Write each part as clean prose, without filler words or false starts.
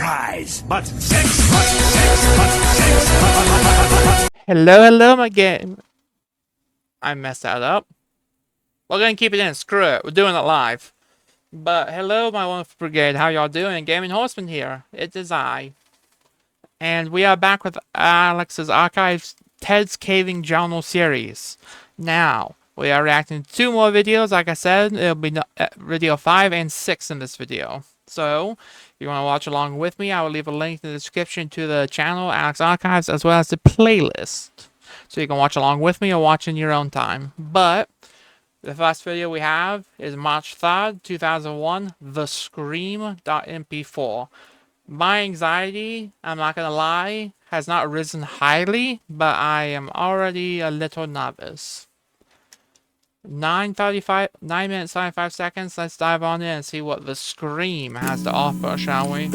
prize. But sex, but sex, but sex, but. Hello, my game. I messed that up. We're gonna keep it in. Screw it. We're doing it live. But hello, my wonderful brigade. How y'all doing? Gaming Horseman here. It is I. And we are back with Alex's Archives Ted's Caving Journal series. Now, we are reacting to 2 more videos. Like I said, it'll be video 5 and 6 in this video. So, if you want to watch along with me, I will leave a link in the description to the channel, Alex Archives, as well as the playlist. So you can watch along with me or watch in your own time. But, the first video we have is March 3rd, 2001, The Scream.mp4. My anxiety, I'm not gonna lie, has not risen highly, but I am already a little nervous. 9 minutes 35 seconds. Let's dive on in and see what The Scream has to offer, shall we?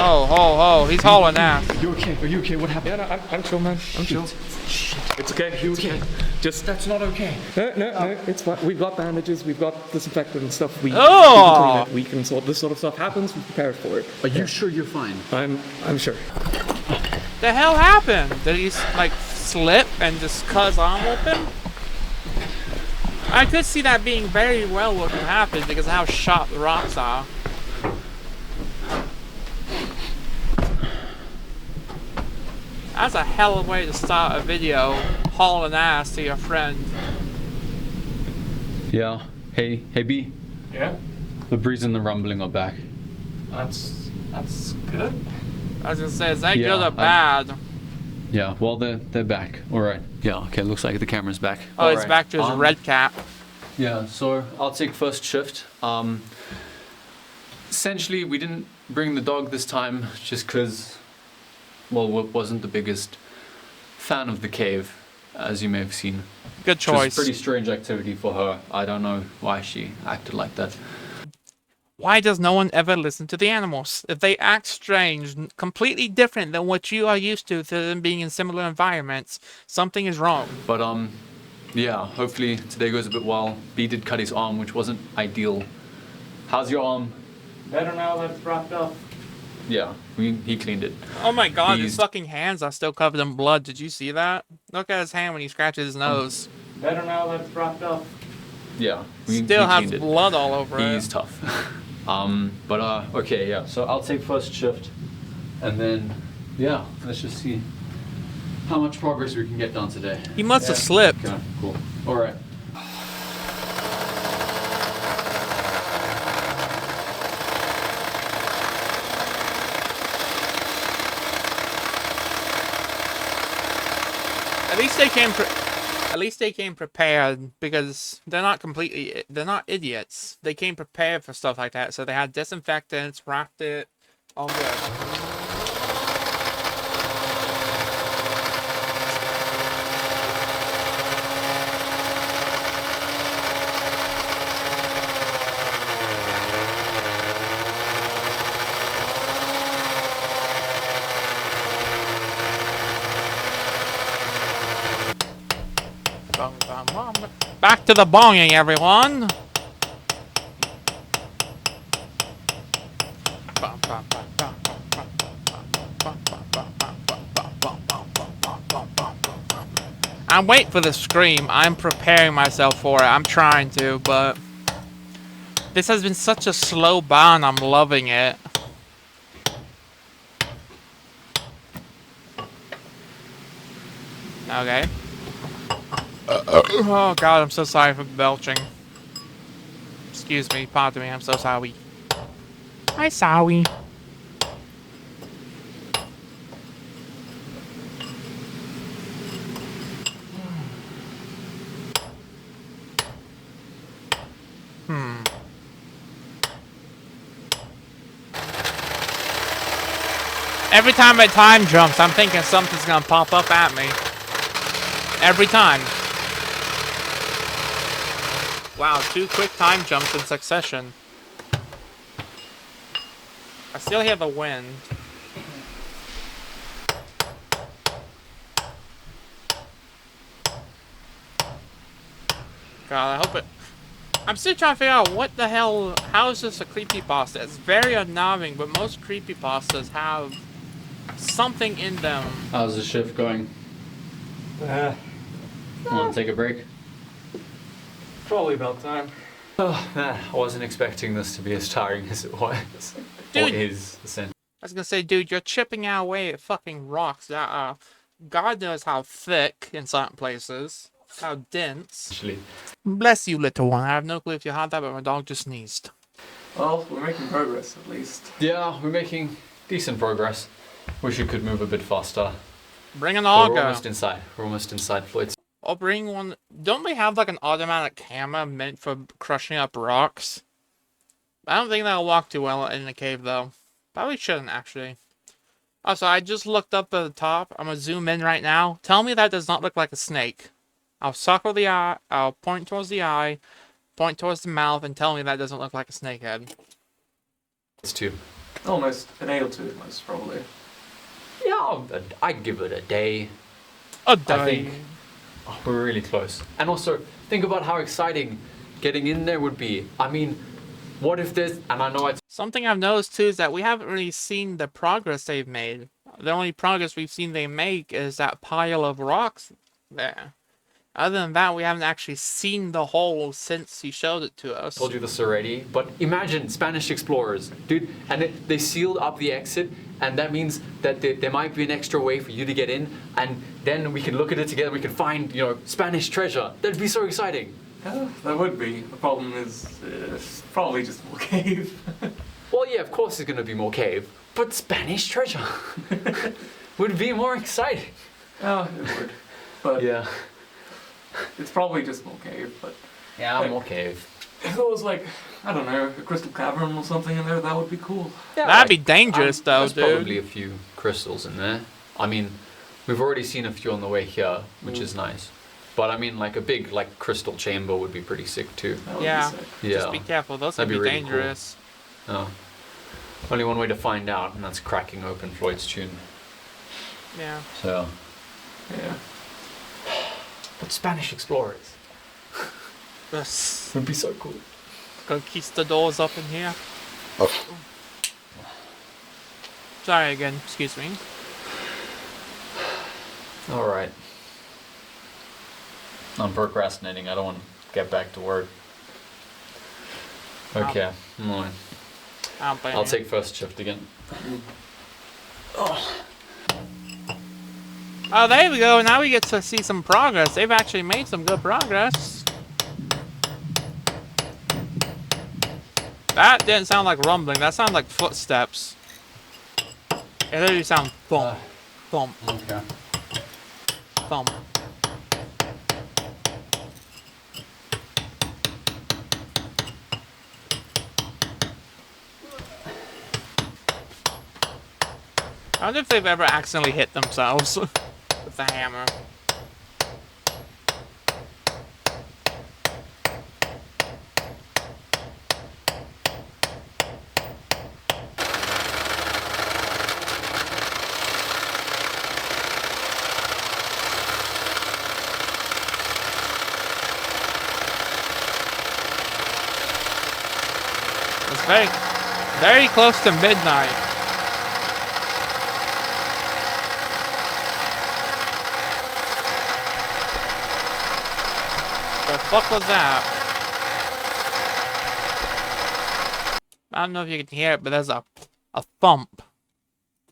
Oh, he's hauling ass. Are you okay? Are you okay? What happened? Yeah, no, I'm chill, man. I'm chill. Shit. It's okay. You okay? Just That's not okay. no, it's fine. We've got bandages, we've got disinfectant and stuff. We Oh! can clean it. We can sort. This sort of stuff happens. We prepare for it. Are you sure you're fine? I'm sure. The hell happened? Did he like slip and just cut his arm open? I could see that being very well what could happen because of how sharp the rocks are. That's a hell of a way to start a video, hauling ass to your friend. Yeah. Hey B. Yeah, The breeze and the rumbling are back. that's good. I was gonna say, is that Yeah, good or bad? Yeah. Well, they're back. All right. Yeah. Okay. Looks like the camera's back. Oh, he's back to his red cap. Yeah. So I'll take first shift. Essentially, we didn't bring the dog this time just because. Well, wasn't the biggest fan of the cave, as you may have seen. Good Which was choice. pretty strange activity for her. I don't know why she acted like that. Why does no one ever listen to the animals? If they act strange, completely different than what you are used to them being in similar environments, something is wrong. But yeah. Hopefully today goes a bit well. B did cut his arm, which wasn't ideal. How's your arm? Better now that it's wrapped up. Yeah, he cleaned it. Oh my god, his He's- fucking hands are still covered in blood. Did you see that? Look at his hand when he scratches his nose. Better now that it's wrapped up. Yeah, Still he has cleaned it. blood all over He's it. tough. But okay, yeah. So I'll take first shift, and then yeah, let's just see how much progress we can get done today. He must have slipped. Okay, cool. All right. At least they came prepared because they're not idiots. They came prepared for stuff like that. So they had disinfectants, wrapped it, all good. Back to the bonging, everyone. I'm waiting for the scream. I'm preparing myself for it. I'm trying to, but this has been such a slow burn. I'm loving it. Okay. Oh god, I'm so sorry for belching. Excuse me, pardon me, I'm so sorry. Hi, sorry. Every time my time jumps, I'm thinking something's gonna pop up at me. Every time. Wow, 2 quick time jumps in succession. I still hear the wind. God, I I'm still trying to figure out what the hell. How is this a creepypasta? It's very unnerving, but most creepypastas have something in them. How's the shift going? Want to take a break? Probably about time. Oh man, I wasn't expecting this to be as tiring as it was. Dude. Or is, essentially. I was gonna say, dude, you're chipping away at fucking rocks that are, God knows how thick in certain places, how dense. Bless you, little one. I have no clue if you heard that, but my dog just sneezed. Well, we're making progress at least. Yeah, we're making decent progress. Wish you could move a bit faster. Bring an But auger. we're almost inside. We're almost inside Floyd's. Or bring one. Don't they have like an automatic hammer meant for crushing up rocks? I don't think that'll work too well in the cave though. Probably shouldn't actually. Also, I just looked up at the top. I'm gonna zoom in right now. Tell me that does not look like a snake. I'll circle the eye. I'll point towards the eye, point towards the mouth, and tell me that doesn't look like a snake head. It's two. Almost a day or two, most probably. Yeah, I'd give it a day. A I day. think we're really close. And also, think about how exciting getting in there would be. I mean, what if there's... And I know it's... Something I've noticed too is that we haven't really seen the progress they've made. The only progress we've seen they make is that pile of rocks there. Other than that, we haven't actually seen the hole since he showed it to us. told you this already, but imagine Spanish explorers, dude, and they sealed up the exit, and that means that there might be an extra way for you to get in, and then we can look at it together, we can find, you know, Spanish treasure. That'd be so exciting. Yeah, that would be. The problem is, it's probably just more cave. Well, yeah, of course there's gonna be more cave, but Spanish treasure would be more exciting. Oh, it would. But Yeah. it's probably just more cave, but Yeah, Like- more cave. if there was like, I don't know, a crystal cavern or something in there, that would be cool. Yeah, That'd be dangerous though, There's dude. probably a few crystals in there. I mean, we've already seen a few on the way here, which is nice. But I mean, like a big like crystal chamber would be pretty sick too. That would Yeah. be sick. Yeah. Just be careful. Those That'd could be be really cool. dangerous. Oh. Only one way to find out, and that's cracking open Floyd's tune. Yeah. So. Yeah. But Spanish explorers Yes. would be so cool. Conquistadors up in here. Sorry again. Excuse me. All right. I'm procrastinating. I don't want to get back to work. Okay. Alright. I'll take first shift again. Oh, there we go. Now we get to see some progress. They've actually made some good progress. That didn't sound like rumbling. That sounded like footsteps. It literally sounds thump, thump, Okay. thump. I wonder if they've ever accidentally hit themselves with the hammer. It's very, very close to midnight. The fuck was that? I don't know if you can hear it, but there's a thump.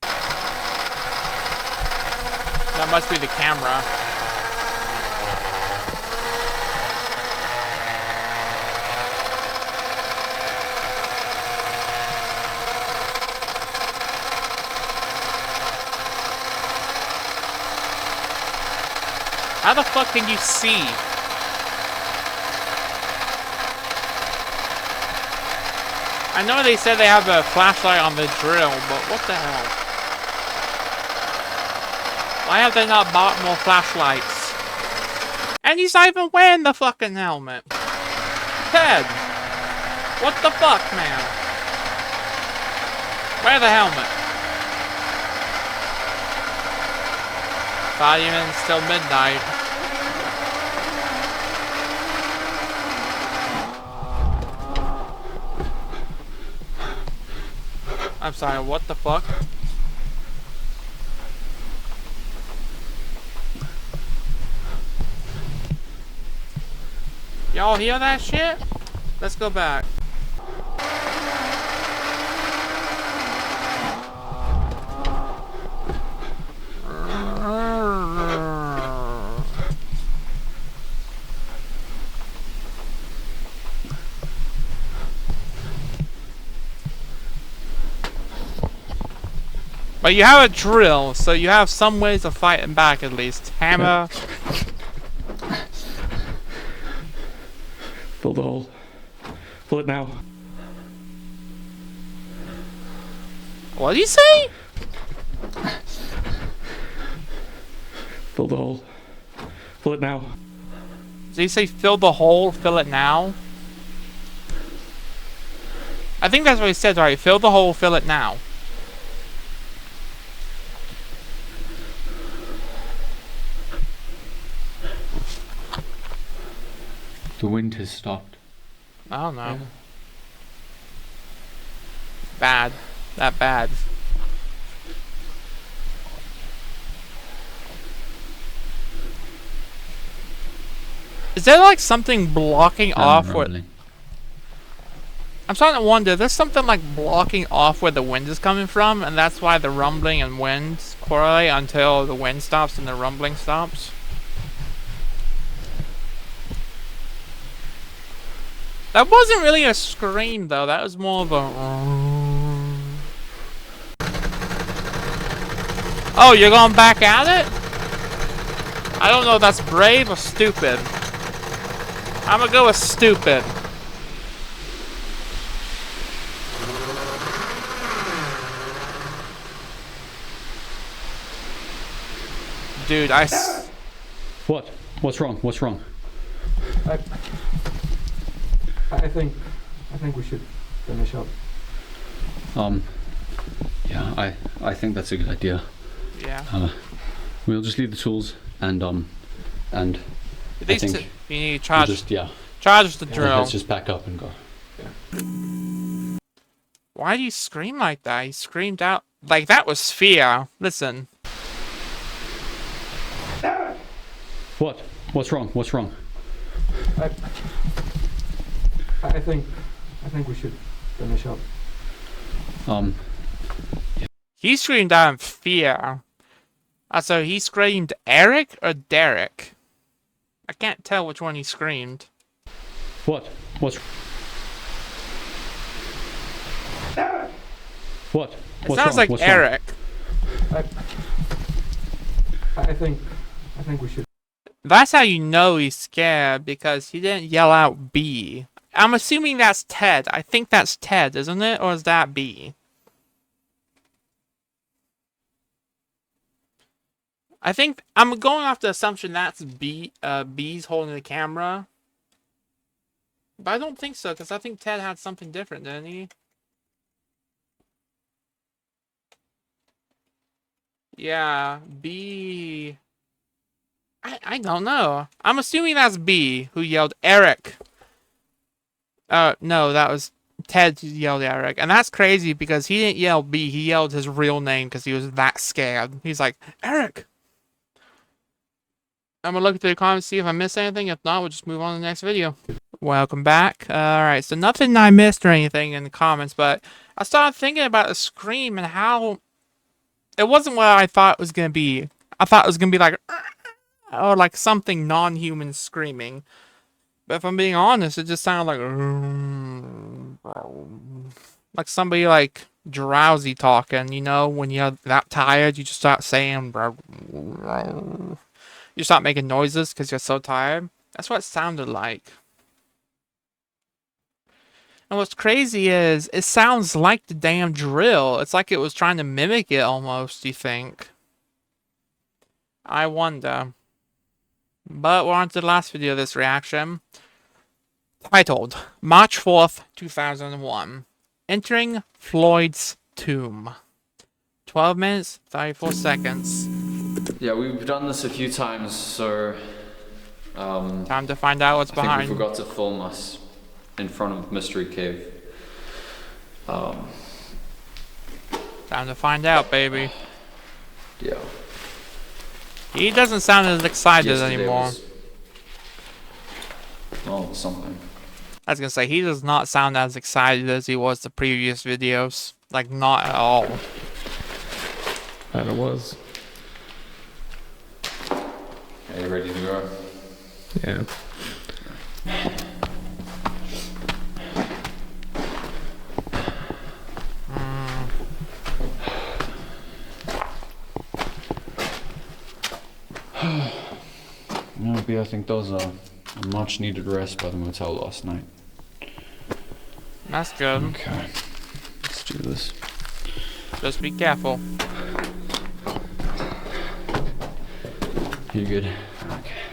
That must be the camera. How the fuck can you see? I know they said they have a flashlight on the drill, but what the hell? Why have they not bought more flashlights? And he's not even wearing the fucking helmet. Ted! What the fuck, man? Wear the helmet. 5 minutes till midnight. I'm sorry, what the fuck? Y'all hear that shit? Let's go back. But you have a drill, so you have some ways of fighting back at least. Hammer. Fill the hole. Fill it now. What did you say? Fill the hole. Fill it now. Did he say fill the hole, fill it now? I think that's what he said, right? Fill the hole, fill it now. The wind has stopped. I don't know. Yeah. Bad. That bad. Is there like something blocking off where... I'm starting to wonder, there's something like blocking off where the wind is coming from, and that's why the rumbling and wind correlate until the wind stops and the rumbling stops. That wasn't really a scream though, that was more of a... Oh, you're going back at it? I don't know if that's brave or stupid. I'm gonna go with stupid. Dude, What? What's wrong? What's wrong? I think we should finish up. Yeah, I think that's a good idea. Yeah. We'll just leave the tools and I These think you need to we'll charge. just, yeah. Charge the drill. Let's just pack up and go. Why do you scream like that? He screamed out like that was fear. Listen. What? What's wrong? What's wrong? I think we should finish up. He screamed out in fear. So he screamed Eric or Derek? I can't tell which one he screamed. What? What's What? It What's sounds wrong? like What's Eric. I think we should. That's how you know he's scared, because he didn't yell out B. I'm assuming that's Ted. I think that's Ted, isn't it? Or is that B? I think I'm going off the assumption that's B. B's holding the camera. But I don't think so, because I think Ted had something different, didn't he? Yeah, B... I don't know. I'm assuming that's B who yelled Eric. No, that was Ted who yelled Eric. And that's crazy because he didn't yell B. He yelled his real name because he was that scared. He's like, Eric! I'm gonna look through the comments, see if I missed anything. If not, we'll just move on to the next video. Welcome back. Alright, so nothing I missed or anything in the comments, but I started thinking about the scream and how it wasn't what I thought it was gonna be. I thought it was gonna be like, or like something non-human screaming. But if I'm being honest, it just sounded like somebody like drowsy talking, you know, when you're that tired, you just start saying, you start making noises because you're so tired. That's what it sounded like. And what's crazy is, it sounds like the damn drill. It's like it was trying to mimic it almost, you think? I wonder. But we're on to the last video of this reaction. Titled, March 4th, 2001. Entering Floyd's tomb. 12 minutes, 34 seconds. Yeah, we've done this a few times, so... Time to find out what's I think behind. we forgot to film us in front of Mystery Cave. Time to find out, baby. Yeah. He doesn't sound as excited Yesterday anymore. was- well, something. I was gonna say, he does not sound as excited as he was the previous videos. Like, not at all. And it was. Are you ready to go? Yeah. Maybe I think those are a much needed rest by the motel last night. That's good. Okay. Let's do this. Just be careful. You good? Okay.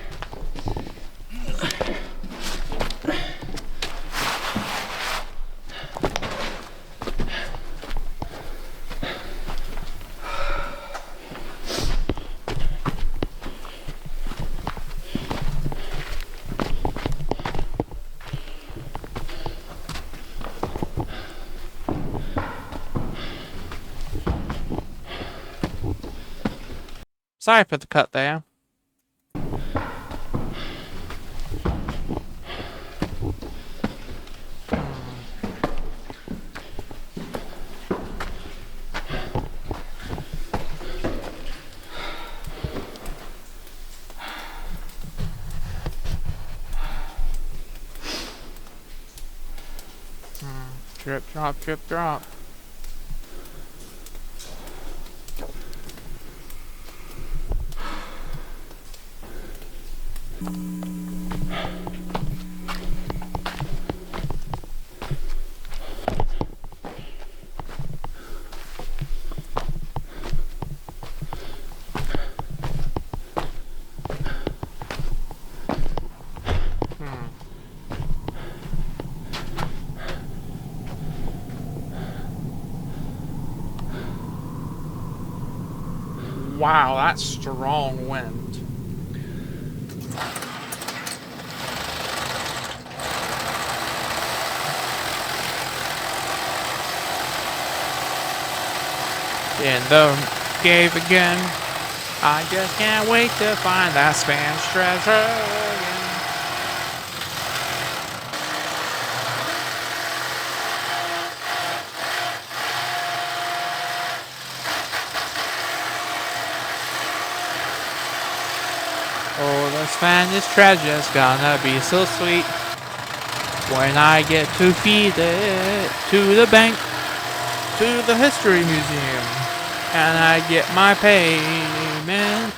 Sorry for the cut there. Drip, drop, drip, drop. Wow, that's strong wind. In the cave again. I just can't wait to find that Spanish treasure again. Oh, the Spanish treasure's gonna be so sweet when I get to feed it to the bank, to the history museum, and I get my payment.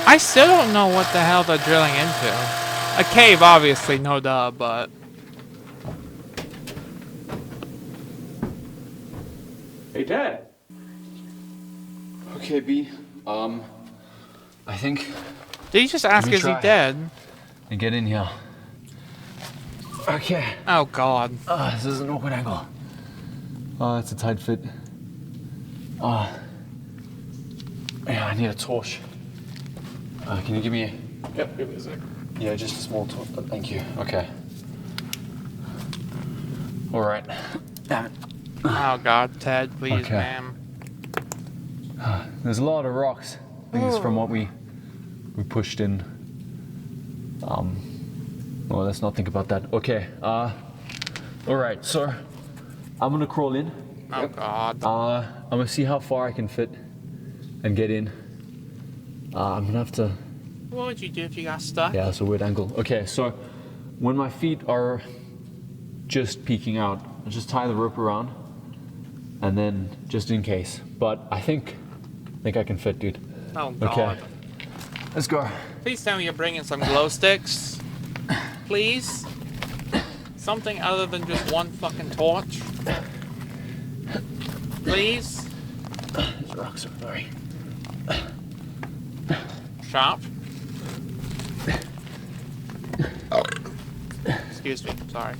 I still don't know what the hell they're drilling into. A cave, obviously, no duh, but... Hey, Dad. Okay, B. I think Did you just ask, Let me is he try. dead? and get in here. Okay. Oh, God. This is an awkward angle. It's a tight fit. Yeah, I need a torch. Can you give me a... Yep, give me a sec. Yeah, just a small torch. Thank you. Okay. All right. Damn it. Oh, God, Ted, please, Okay. ma'am. There's a lot of rocks. I think it's from what we pushed in. Well, let's not think about that. Okay. All right. So I'm gonna crawl in. Oh, God. I'm gonna see how far I can fit and get in. I'm gonna have to. What would you do if you got stuck? Yeah, it's a weird angle. Okay, so when my feet are just peeking out, I'll just tie the rope around, and then just in case. But I think I can fit, dude. Oh, God. Okay. Let's go. Please tell me you're bringing some glow sticks. Please? Something other than just one fucking torch. Please? These rocks are very. Sharp. Excuse me, sorry.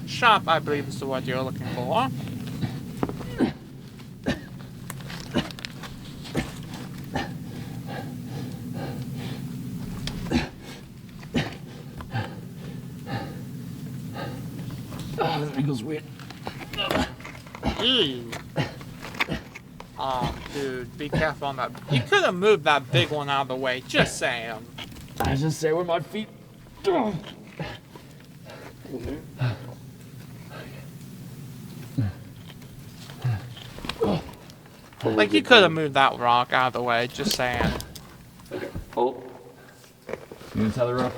Sharp, I believe is the word you're looking for. This feels weird. Ew. Oh, dude, be careful on that. You could have moved that big one out of the way. Just saying. I just say where my feet. Like, you could have moved that rock out of the way. Just saying. Hold. You gonna tie the rope?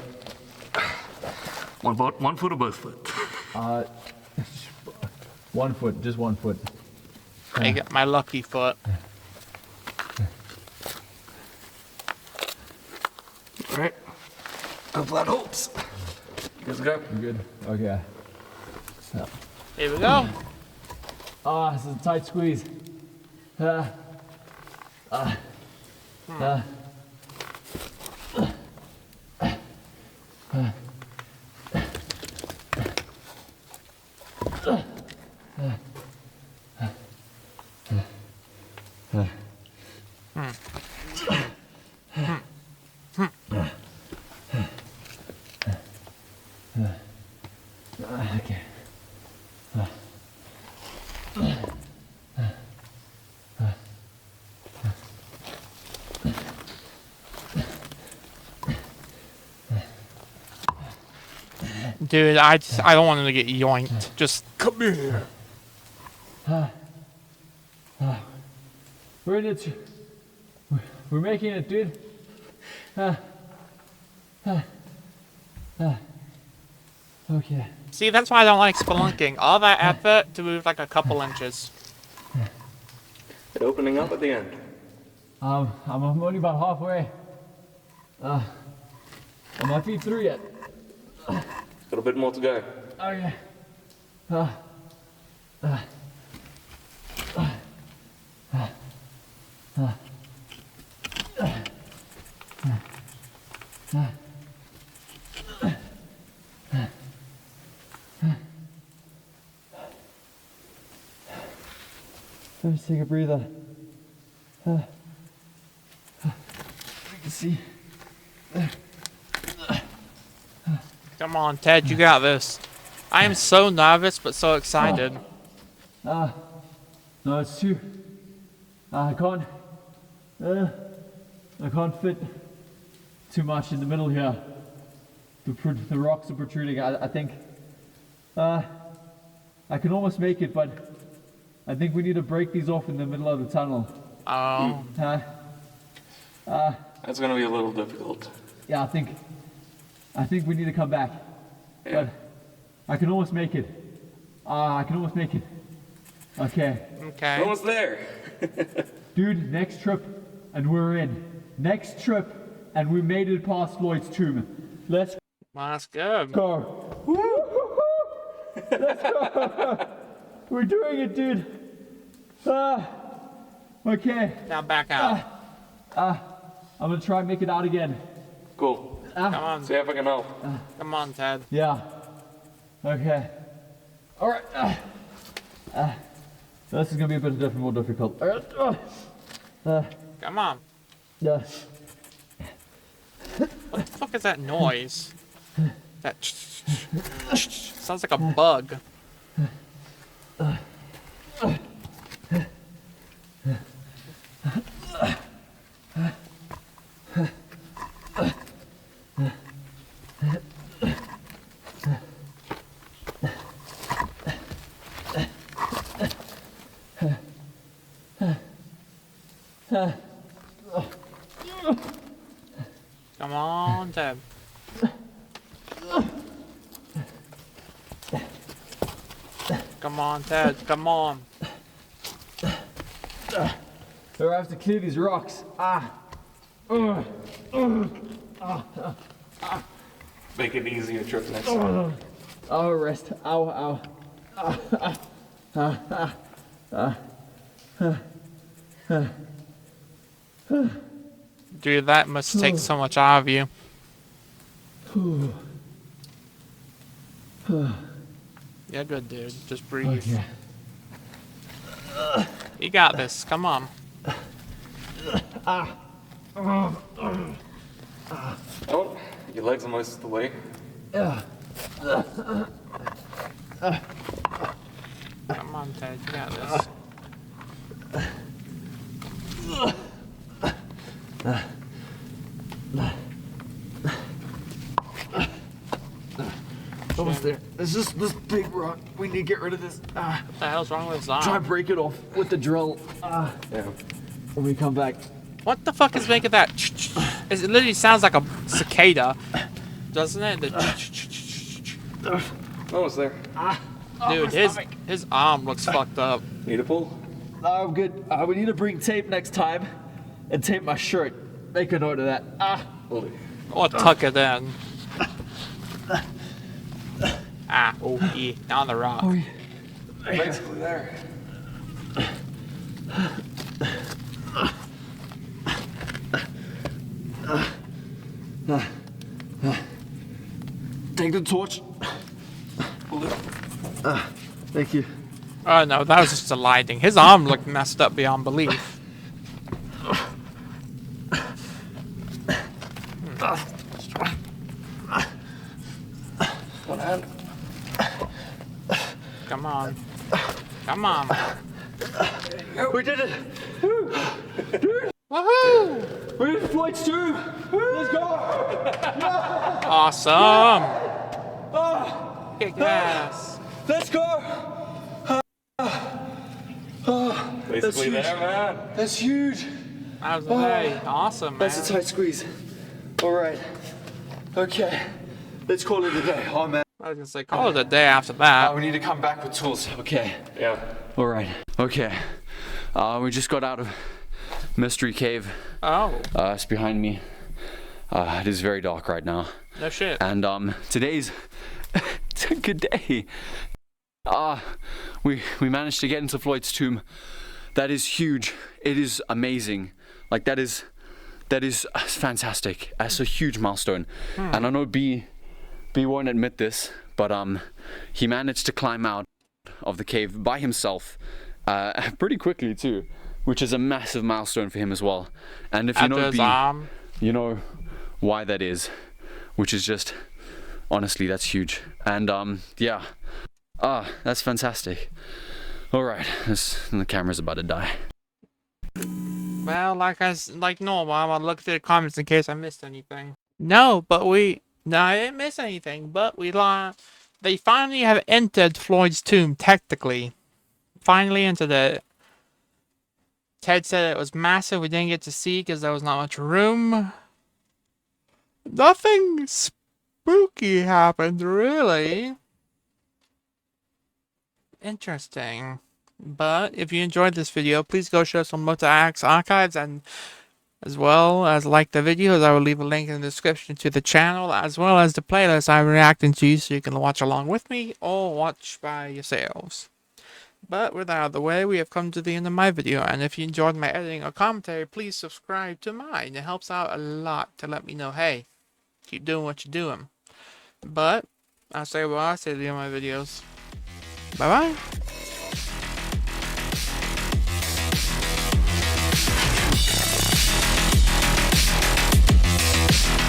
1 foot or both foot? 1 foot, just 1 foot. I got my lucky foot. Alright. Hope that helps. You guys go? You good? Okay. Here we go. Ah, this is a tight squeeze. Okay. Dude, I don't want him to get yoinked. Just come here. We're in it. We're making it, dude. Okay. See, that's why I don't like spelunking. All that effort to move like a couple inches. It opening up at the end. I'm only about halfway. Are my feet through yet? Got a bit more to go. Okay. Let me take a breather. You can see. Come on, Ted, you got this. I am so nervous, but so excited. No, it's too. I can't fit too much in the middle here. The rocks are protruding. I think I can almost make it, but I think we need to break these off in the middle of the tunnel. Oh. That's gonna be a little difficult. Yeah, I think we need to come back. Yeah. But I can almost make it. I can almost make it. Okay. Okay. Almost there. Dude, next trip and we're in. Next trip and we made it past Floyd's tomb. Let's Well, that's good. go. Let's go. We're doing it, dude. Okay. Now back out. I'm gonna try and make it out again. Cool. Come on. See if I can help. Come on, Ted. Yeah. Okay. All right. This is gonna be a bit more difficult. All right. Come on. Yeah. What the fuck is that noise? That sounds like a bug. Come on, Ted. Come on, Ted. Come on. So I have to clear these rocks. Make it easier trip next time. Oh, rest. Ow, ow. Dude, that must take so much out of you. You're good, dude. Just breathe. Okay. You got this. Come on. Oh, your legs are most of the way. Yeah. Almost there. There's just this big rock. We need to get rid of this. What the hell's wrong with his arm? Try and break it off with the drill. Yeah. When we come back. What the fuck is making that? It literally sounds like a cicada, doesn't it? Almost there. Dude, his arm looks fucked up. Need a pull? No, I'm good. We need to bring tape next time and tape my shirt. Make a note of that. Hold it. Or tuck it in. Oh yeah, down the rock. Basically there. Take the torch. Thank you. Oh no, that was just a lighting. His arm looked messed up beyond belief. One hand. Come on. Come on. We did it. Woohoo! We're in Floyd's tomb. Let's go. Awesome! Kick ass. Let's go. Basically huge. there, man. That's huge. That was awesome, man. That's a tight squeeze. All right. Okay. Let's call it a day. Oh man. I was gonna say, call it a day after that. We need to come back with tools. Okay. Yeah. All right. Okay. We just got out of Mystery Cave. Oh, It's behind me. It is very dark right now. no shit. And today's it's a good day. We managed to get into Floyd's tomb. That is huge. It is amazing. Like that is fantastic. That's a huge milestone. And I know B won't admit this, but he managed to climb out of the cave by himself pretty quickly too, which is a massive milestone for him as well. And if you After know his B, arm. you know why that is, which is just honestly that's huge. And yeah, that's fantastic. All right, the camera's about to die. Well, like normal, I'm gonna look through the comments in case I missed anything. No, I didn't miss anything, but they finally have entered Floyd's tomb, technically. Finally entered it. Ted said it was massive, we didn't get to see because there was not much room. Nothing spooky happened, really. Interesting. But if you enjoyed this video, please go show some Motor Axe archives, and as well as like the videos. I will leave a link in the description to the channel as well as the playlist I'm reacting to, so you can watch along with me or watch by yourselves. But with that out of the way, we have come to the end of my video, and if you enjoyed my editing or commentary, please subscribe to mine. It helps out a lot to let me know, hey, keep doing what you're doing. But I'll say what I say to the end of my videos. Bye bye.